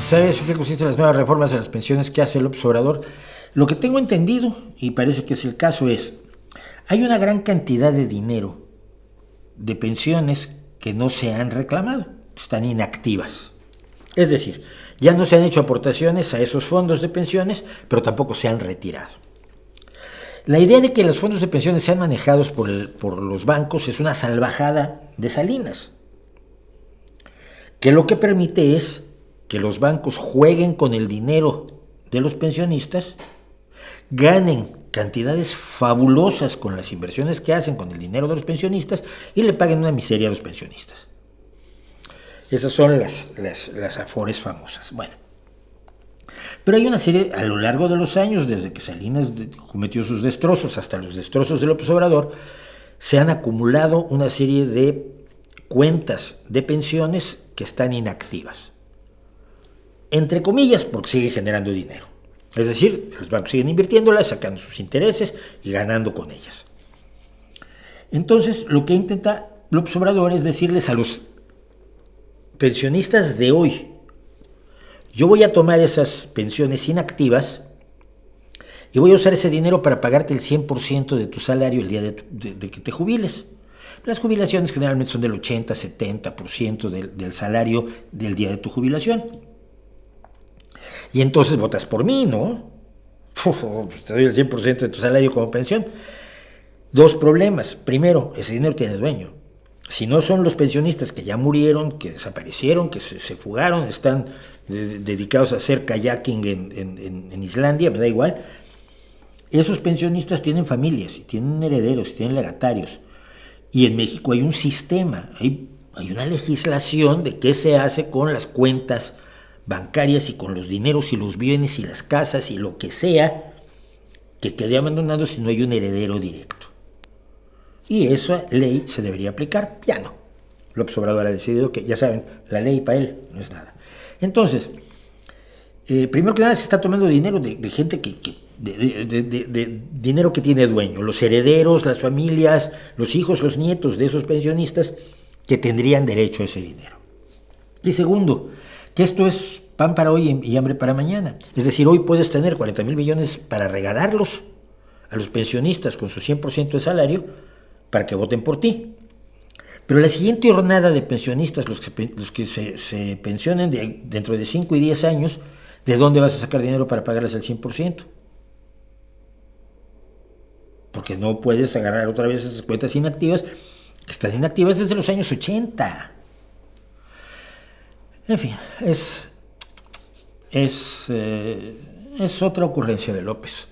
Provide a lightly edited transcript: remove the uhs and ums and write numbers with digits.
¿Sabes en qué consisten las nuevas reformas de las pensiones que hace López Obrador? Lo que tengo entendido, y parece que es el caso, es, hay una gran cantidad de dinero de pensiones que no se han reclamado, están inactivas. Es decir, ya no se han hecho aportaciones a esos fondos de pensiones, pero tampoco se han retirado. La idea de que los fondos de pensiones sean manejados por los bancos es una salvajada de Salinas, que lo que permite es que los bancos jueguen con el dinero de los pensionistas, ganen cantidades fabulosas con las inversiones que hacen con el dinero de los pensionistas y le paguen una miseria a los pensionistas. Esas son las afores famosas. Bueno, pero hay una serie, a lo largo de los años, desde que Salinas cometió sus destrozos hasta los destrozos de López Obrador, se han acumulado una serie de cuentas de pensiones que están inactivas. Entre comillas, porque sigue generando dinero. Es decir, los bancos siguen invirtiéndolas, sacando sus intereses y ganando con ellas. Entonces, lo que intenta López Obrador es decirles a los pensionistas de hoy: yo voy a tomar esas pensiones inactivas y voy a usar ese dinero para pagarte el 100% de tu salario el día de que te jubiles. Las jubilaciones generalmente son del 80-70% del salario del día de tu jubilación. Y entonces votas por mí, ¿no? Te doy el 100% de tu salario como pensión. Dos problemas. Primero, ese dinero tiene dueño. Si no son los pensionistas que ya murieron, que desaparecieron, que se fugaron, están dedicados a hacer kayaking en Islandia, me da igual. Esos pensionistas tienen familias, tienen herederos, tienen legatarios. Y en México hay un sistema, hay una legislación de qué se hace con las cuentas bancarias y con los dineros y los bienes y las casas y lo que sea que quede abandonado si no hay un heredero directo. Y esa ley se debería aplicar. Ya no. López Obrador ha decidido que, ya saben, la ley para él no es nada. Entonces, primero que nada se está tomando dinero de gente de dinero que tiene dueño, los herederos, las familias, los hijos, los nietos de esos pensionistas que tendrían derecho a ese dinero. Y segundo, que esto es pan para hoy y hambre para mañana. Es decir, hoy puedes tener 40,000 millones para regalarlos a los pensionistas con su 100% de salario para que voten por ti. Pero la siguiente jornada de pensionistas, los que se pensionen dentro de 5 y 10 años, ¿de dónde vas a sacar dinero para pagarles el 100%? Porque no puedes agarrar otra vez esas cuentas inactivas, que están inactivas desde los años 80. En fin, es otra ocurrencia de López.